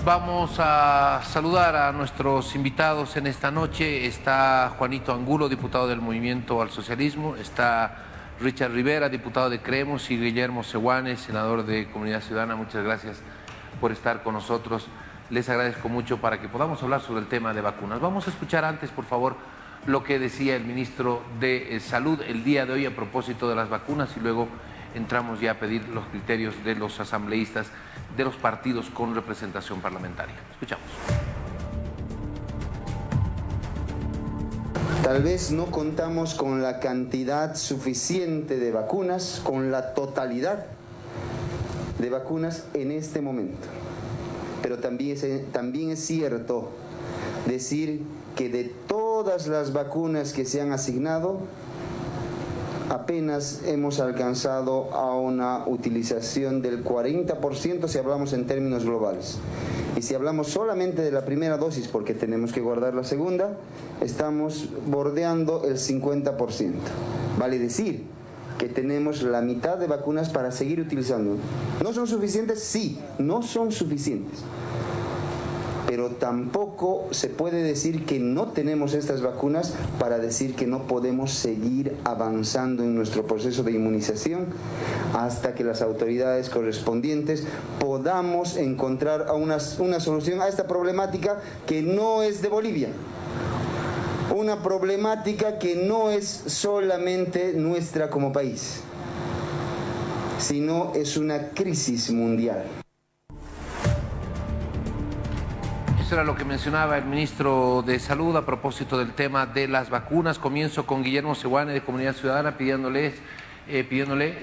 Vamos a saludar a nuestros invitados en esta noche. Está Juanito Angulo, diputado del Movimiento al Socialismo. Está Richard Rivera, diputado de Creemos, y Guillermo Sewane, senador de Comunidad Ciudadana. Muchas gracias por estar con nosotros. Les agradezco mucho para que podamos hablar sobre el tema de vacunas. Vamos a escuchar antes, por favor, lo que decía el ministro de Salud el día de hoy a propósito de las vacunas, y luego entramos ya a pedir los criterios de los asambleístas de los partidos con representación parlamentaria. Escuchamos. Tal vez no contamos con la cantidad suficiente de vacunas, con la totalidad de vacunas en este momento. Pero también es cierto decir que de todas las vacunas que se han asignado, apenas hemos alcanzado a una utilización del 40% si hablamos en términos globales. Y si hablamos solamente de la primera dosis, porque tenemos que guardar la segunda, estamos bordeando el 50%. Vale decir que tenemos la mitad de vacunas para seguir utilizando. ¿No son suficientes? Sí, no son suficientes. Pero tampoco se puede decir que no tenemos estas vacunas para decir que no podemos seguir avanzando en nuestro proceso de inmunización hasta que las autoridades correspondientes podamos encontrar una solución a esta problemática que no es de Bolivia. Una problemática que no es solamente nuestra como país, sino es una crisis mundial. Eso era lo que mencionaba el ministro de Salud a propósito del tema de las vacunas. Comienzo con Guillermo Sewane de Comunidad Ciudadana pidiéndole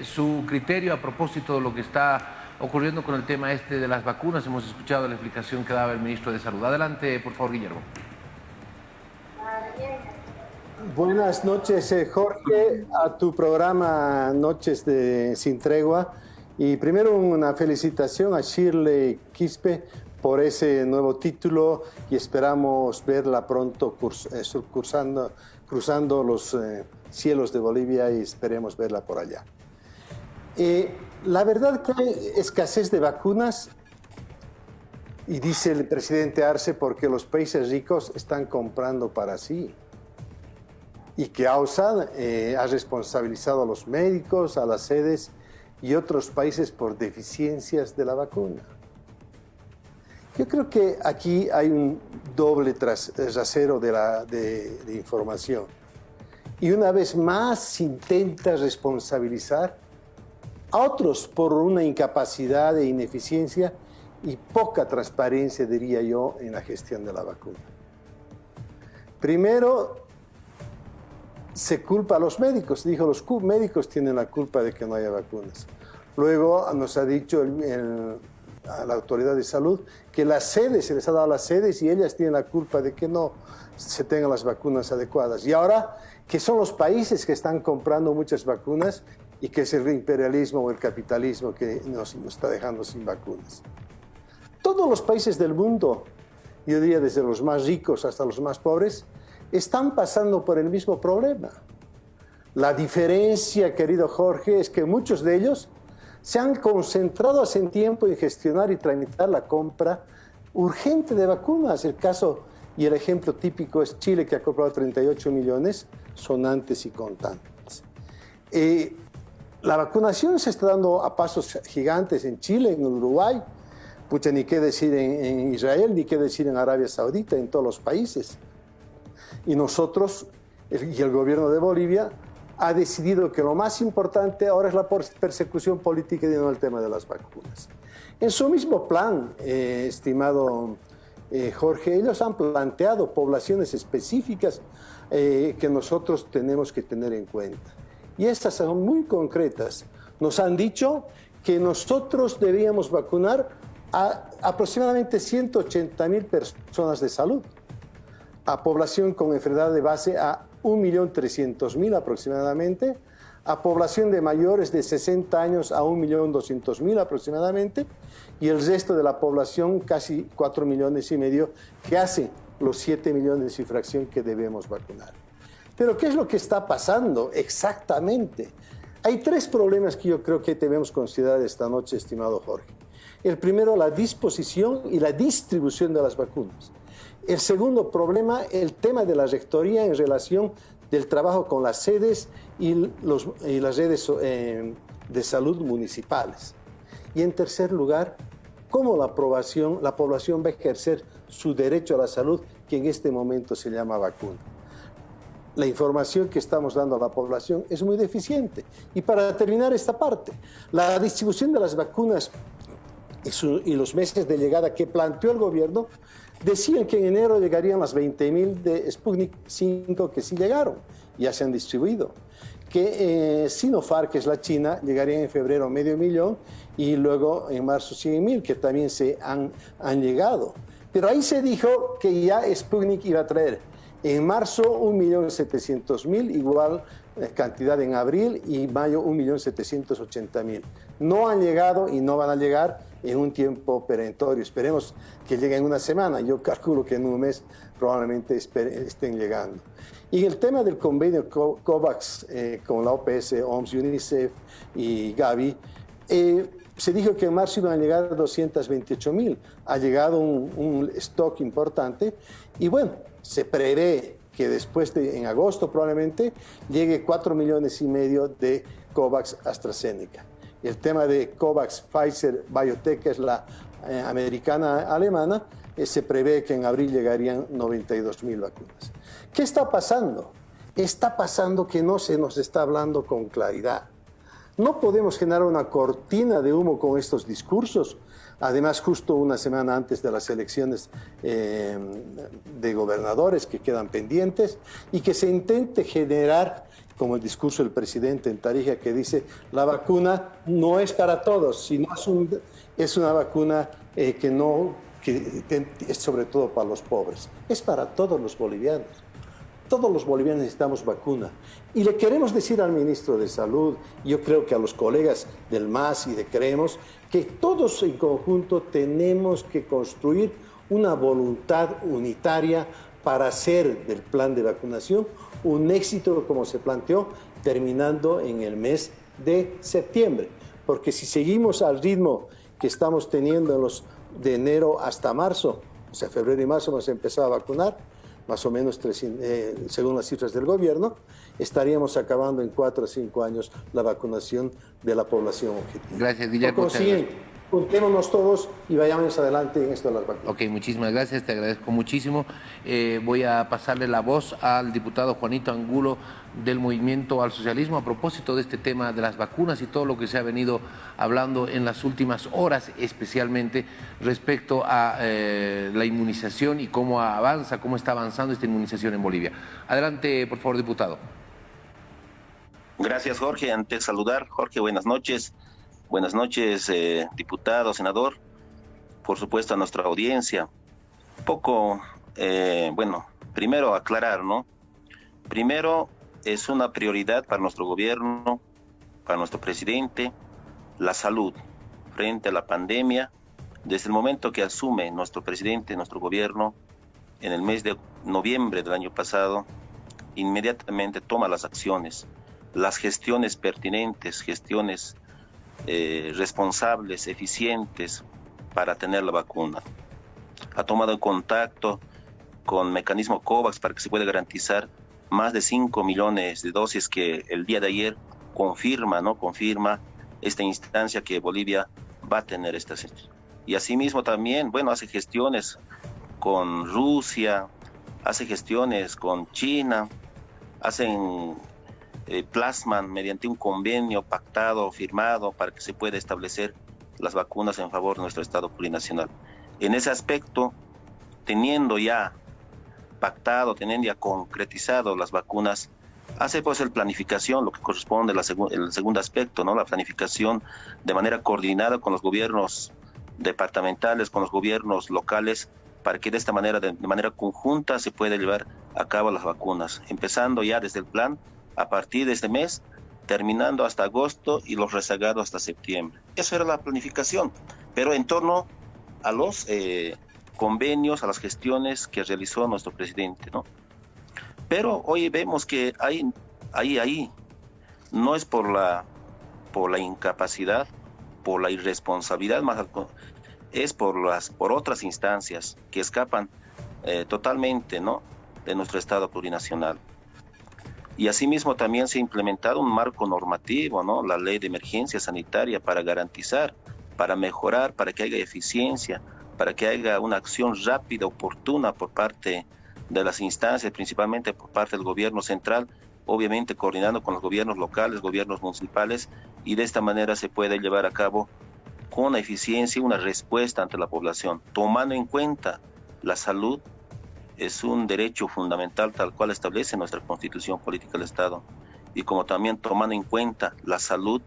su criterio a propósito de lo que está ocurriendo con el tema de las vacunas. Hemos escuchado la explicación que daba el ministro de Salud. Adelante, por favor, Guillermo. Buenas noches, Jorge, a tu programa Noches de Sin Tregua. Y primero una felicitación a Shirley Quispe por ese nuevo título, y esperamos verla pronto cruzando los cielos de Bolivia, y esperemos verla por allá. La verdad que hay escasez de vacunas, y dice el presidente Arce, porque los países ricos están comprando para sí, y que AUSA ha responsabilizado a los médicos, a las sedes y otros países por deficiencias de la vacuna. Yo creo que aquí hay un doble rasero de información. Y una vez más se intenta responsabilizar a otros por una incapacidad e ineficiencia y poca transparencia, diría yo, en la gestión de la vacuna. Primero, se culpa a los médicos. Dijo, los médicos tienen la culpa de que no haya vacunas. Luego nos ha dicho a la autoridad de salud que las sedes, se les ha dado las sedes y ellas tienen la culpa de que no se tengan las vacunas adecuadas. Y ahora que son los países que están comprando muchas vacunas y que es el imperialismo o el capitalismo que nos está dejando sin vacunas. Todos los países del mundo, yo diría desde los más ricos hasta los más pobres, están pasando por el mismo problema. La diferencia, querido Jorge, es que muchos de ellos se han concentrado hace tiempo en gestionar y tramitar la compra urgente de vacunas. El caso y el ejemplo típico es Chile, que ha comprado 38 millones sonantes y contantes. La vacunación se está dando a pasos gigantes en Chile, en Uruguay, ni qué decir en Israel, ni qué decir en Arabia Saudita, en todos los países. Y nosotros, y el gobierno de Bolivia, ha decidido que lo más importante ahora es la persecución política y no el tema de las vacunas. En su mismo plan, estimado Jorge, ellos han planteado poblaciones específicas que nosotros tenemos que tener en cuenta. Y estas son muy concretas. Nos han dicho que nosotros debíamos vacunar a aproximadamente 180,000 personas de salud, a población con enfermedad de base a 1.300.000 aproximadamente, a población de mayores de 60 años a 1.200.000 aproximadamente, y el resto de la población, casi 4,5 millones, que hace los 7 millones y fracción que debemos vacunar. Pero ¿qué es lo que está pasando exactamente? Hay tres problemas que yo creo que debemos considerar esta noche, estimado Jorge. El primero, la disposición y la distribución de las vacunas. El segundo problema, el tema de la rectoría en relación del trabajo con las sedes y las redes de salud municipales. Y en tercer lugar, cómo la población va a ejercer su derecho a la salud, que en este momento se llama vacuna. La información que estamos dando a la población es muy deficiente. Y para terminar esta parte, la distribución de las vacunas y los meses de llegada que planteó el gobierno, decían que en enero llegarían las 20.000 de Sputnik 5 que sí llegaron, ya se han distribuido. Que Sinopharm, que es la China, llegaría en febrero 500.000 y luego en marzo 100.000, que también se han llegado. Pero ahí se dijo que ya Sputnik iba a traer en marzo 1.700.000, igual cantidad en abril, y mayo 1.780.000. No han llegado y no van a llegar en un tiempo perentorio. Esperemos que lleguen en una semana. Yo calculo que en un mes probablemente estén llegando. Y el tema del convenio COVAX con la OPS, OMS, UNICEF y Gavi, se dijo que en marzo iban a llegar 228.000. Ha llegado un stock importante y bueno, se prevé que después en agosto probablemente llegue 4,5 millones de COVAX AstraZeneca. El tema de COVAX Pfizer Biotech, que es la americana alemana, se prevé que en abril llegarían 92.000 vacunas. ¿Qué está pasando? Está pasando que no se nos está hablando con claridad. No podemos generar una cortina de humo con estos discursos. Además, justo una semana antes de las elecciones de gobernadores que quedan pendientes, y que se intente generar, como el discurso del presidente en Tarija, que dice la vacuna no es para todos, sino es una vacuna que es sobre todo para los pobres. Es para todos los bolivianos. Todos los bolivianos necesitamos vacuna. Y le queremos decir al ministro de Salud, yo creo que a los colegas del MAS y de Creemos, que todos en conjunto tenemos que construir una voluntad unitaria para hacer del plan de vacunación un éxito como se planteó, terminando en el mes de septiembre. Porque si seguimos al ritmo que estamos teniendo de enero hasta marzo, o sea, febrero y marzo hemos empezado a vacunar, más o menos según las cifras del gobierno, estaríamos acabando en 4 o 5 años la vacunación de la población objetiva. Gracias, Guillermo. Por consiguiente, juntémonos todos y vayamos adelante en esto de las vacunas. Ok, muchísimas gracias, te agradezco muchísimo. Voy a pasarle la voz al diputado Juanito Angulo del Movimiento al Socialismo a propósito de este tema de las vacunas y todo lo que se ha venido hablando en las últimas horas, especialmente respecto a la inmunización y cómo está avanzando esta inmunización en Bolivia. Adelante, por favor, diputado. Gracias, Jorge. Antes saludar, Jorge, buenas noches. Buenas noches, diputado, senador, por supuesto a nuestra audiencia. Primero aclarar, ¿no? Primero, es una prioridad para nuestro gobierno, para nuestro presidente, la salud frente a la pandemia. Desde el momento que asume nuestro presidente, nuestro gobierno, en el mes de noviembre del año pasado, inmediatamente toma las acciones, las gestiones pertinentes, gestiones responsables, eficientes para tener la vacuna. Ha tomado contacto con mecanismo COVAX para que se pueda garantizar más de 5 millones de dosis que el día de ayer confirma esta instancia que Bolivia va a tener estas. Y asimismo también, hace gestiones con Rusia, hace gestiones con China, plasman mediante un convenio pactado, firmado, para que se pueda establecer las vacunas en favor de nuestro Estado plurinacional. En ese aspecto, teniendo ya pactado, teniendo ya concretizado las vacunas, hace pues la planificación, lo que corresponde el segundo aspecto, ¿no? La planificación de manera coordinada con los gobiernos departamentales, con los gobiernos locales, para que de esta manera, de manera conjunta, se pueda llevar a cabo las vacunas, empezando ya desde el plan a partir de este mes, terminando hasta agosto y los rezagados hasta septiembre. Esa era la planificación, pero en torno a los convenios, a las gestiones que realizó nuestro presidente, ¿no? Pero hoy vemos que ahí no es por la incapacidad, por la irresponsabilidad, es por otras instancias que escapan totalmente, ¿no?, de nuestro Estado plurinacional. Y asimismo también se ha implementado un marco normativo, ¿no?, la Ley de Emergencia Sanitaria, para garantizar, para mejorar, para que haya eficiencia, para que haya una acción rápida, oportuna por parte de las instancias, principalmente por parte del gobierno central, obviamente coordinando con los gobiernos locales, gobiernos municipales, y de esta manera se puede llevar a cabo con eficiencia una respuesta ante la población, tomando en cuenta la salud. Es un derecho fundamental tal cual establece nuestra Constitución Política del Estado, y como también tomando en cuenta la salud,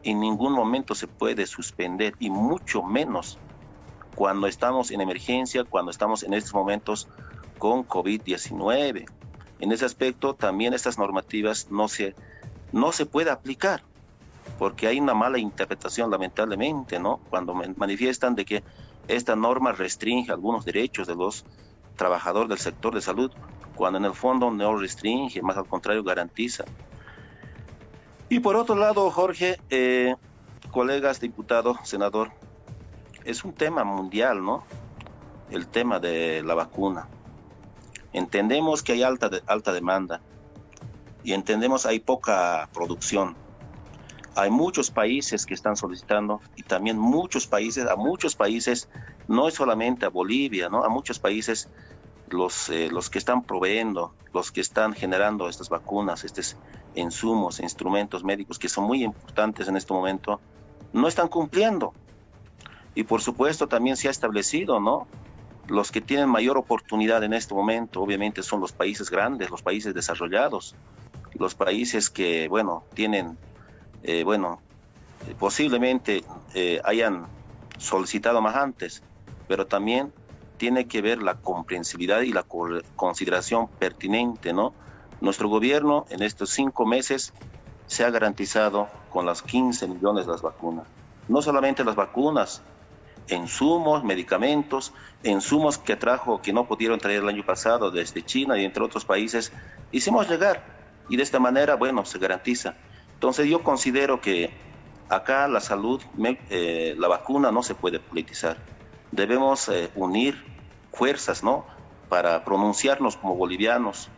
en ningún momento se puede suspender, y mucho menos cuando estamos en emergencia, cuando estamos en estos momentos con COVID-19. En ese aspecto también estas normativas no se puede aplicar, porque hay una mala interpretación, lamentablemente, ¿no?, cuando manifiestan de que esta norma restringe algunos derechos de los trabajadores del sector de salud, cuando en el fondo no restringe, más al contrario garantiza. Y por otro lado, Jorge, colegas, diputado, senador, es un tema mundial, ¿no?, el tema de la vacuna. Entendemos que hay alta demanda, y entendemos hay poca producción. Hay muchos países que están solicitando, y también a muchos países, no es solamente a Bolivia, ¿no?, a muchos países, los que están proveyendo, los que están generando estas vacunas, estos insumos, instrumentos médicos que son muy importantes en este momento, no están cumpliendo. Y por supuesto también se ha establecido, ¿no?, los que tienen mayor oportunidad en este momento, obviamente son los países grandes, los países desarrollados, los países que, bueno, tienen, posiblemente hayan solicitado más antes, pero también tiene que ver la comprensibilidad y la consideración pertinente, ¿no? Nuestro gobierno en estos 5 meses se ha garantizado con las 15 millones de las vacunas. No solamente las vacunas, insumos, medicamentos, insumos que no pudieron traer el año pasado desde China y entre otros países, hicimos llegar, y de esta manera, bueno, se garantiza. Entonces yo considero que acá la salud, la vacuna no se puede politizar. Debemos unir fuerzas, ¿no?, para pronunciarnos como bolivianos,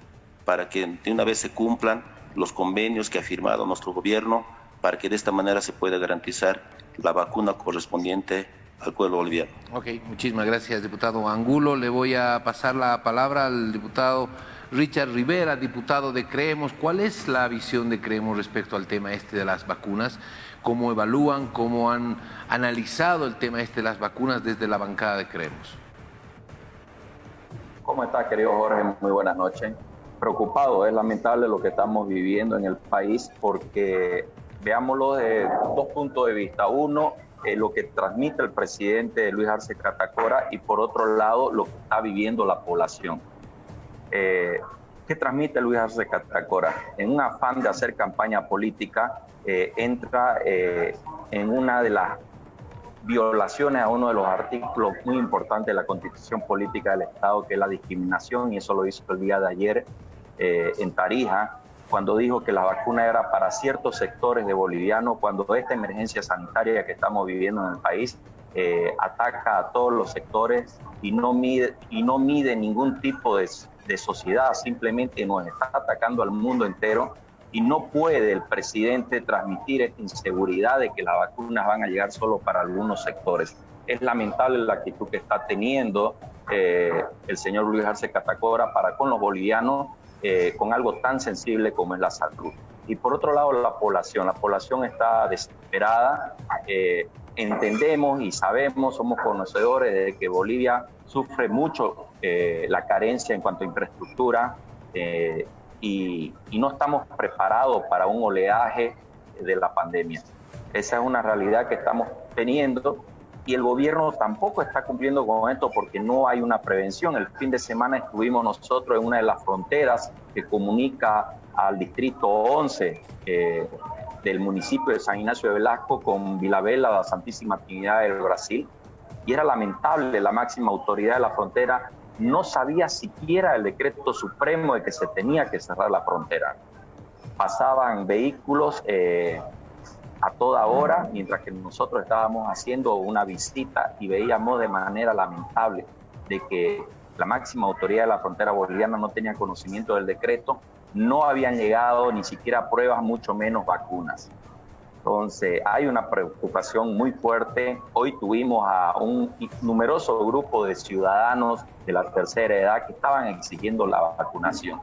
para que de una vez se cumplan los convenios que ha firmado nuestro gobierno, para que de esta manera se pueda garantizar la vacuna correspondiente al pueblo boliviano. Ok, muchísimas gracias, diputado Angulo. Le voy a pasar la palabra al diputado Richard Rivera, diputado de Creemos. ¿Cuál es la visión de Creemos respecto al tema de las vacunas? ¿Cómo evalúan, cómo han analizado el tema de las vacunas desde la bancada de Creemos? ¿Cómo está, querido Jorge? Muy buenas noches. Preocupado, es lamentable lo que estamos viviendo en el país, porque veámoslo de 2 puntos de vista. Uno, lo que transmite el presidente Luis Arce Catacora, y por otro lado, lo que está viviendo la población. ¿Qué transmite Luis Arce Catacora? En un afán de hacer campaña política, entra en una de las violaciones a uno de los artículos muy importantes de la Constitución Política del Estado, que es la discriminación, y eso lo hizo el día de ayer en Tarija, cuando dijo que la vacuna era para ciertos sectores de bolivianos, cuando esta emergencia sanitaria que estamos viviendo en el país ataca a todos los sectores y no mide ningún tipo de sociedad, simplemente nos está atacando al mundo entero, y no puede el presidente transmitir esta inseguridad de que las vacunas van a llegar solo para algunos sectores. Es lamentable la actitud que está teniendo el señor Luis Arce Catacora para con los bolivianos, con algo tan sensible como es la salud. Y por otro lado, la población está desesperada. Entendemos y sabemos, somos conocedores de que Bolivia sufre mucho la carencia en cuanto a infraestructura, y no estamos preparados para un oleaje de la pandemia. Esa es una realidad que estamos teniendo, y el gobierno tampoco está cumpliendo con esto porque no hay una prevención. El fin de semana estuvimos nosotros en una de las fronteras que comunica al distrito 11 del municipio de San Ignacio de Velasco con Villavela, la Santísima Trinidad del Brasil, y era lamentable. La máxima autoridad de la frontera no sabía siquiera el decreto supremo de que se tenía que cerrar la frontera. Pasaban vehículos a toda hora, mientras que nosotros estábamos haciendo una visita y veíamos de manera lamentable de que la máxima autoridad de la frontera boliviana no tenía conocimiento del decreto, no habían llegado ni siquiera pruebas, mucho menos vacunas. Entonces, hay una preocupación muy fuerte. Hoy tuvimos a un numeroso grupo de ciudadanos de la tercera edad que estaban exigiendo la vacunación.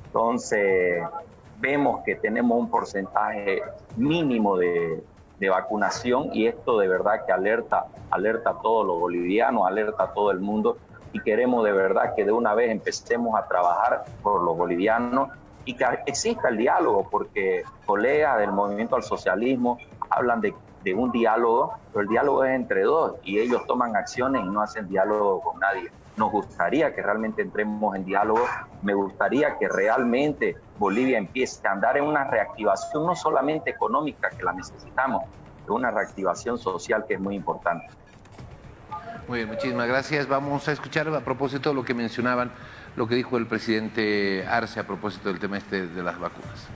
Entonces, vemos que tenemos un porcentaje mínimo de vacunación y esto de verdad que alerta a todos los bolivianos, alerta a todo el mundo y queremos de verdad que de una vez empecemos a trabajar por los bolivianos y que exista el diálogo, porque colegas del Movimiento al Socialismo hablan de un diálogo, pero el diálogo es entre dos y ellos toman acciones y no hacen diálogo con nadie. Nos gustaría que realmente entremos en diálogo, me gustaría que realmente Bolivia empiece a andar en una reactivación no solamente económica, que la necesitamos, sino una reactivación social que es muy importante. Muy bien, muchísimas gracias. Vamos a escuchar a propósito de lo que mencionaban, lo que dijo el presidente Arce a propósito del tema de las vacunas.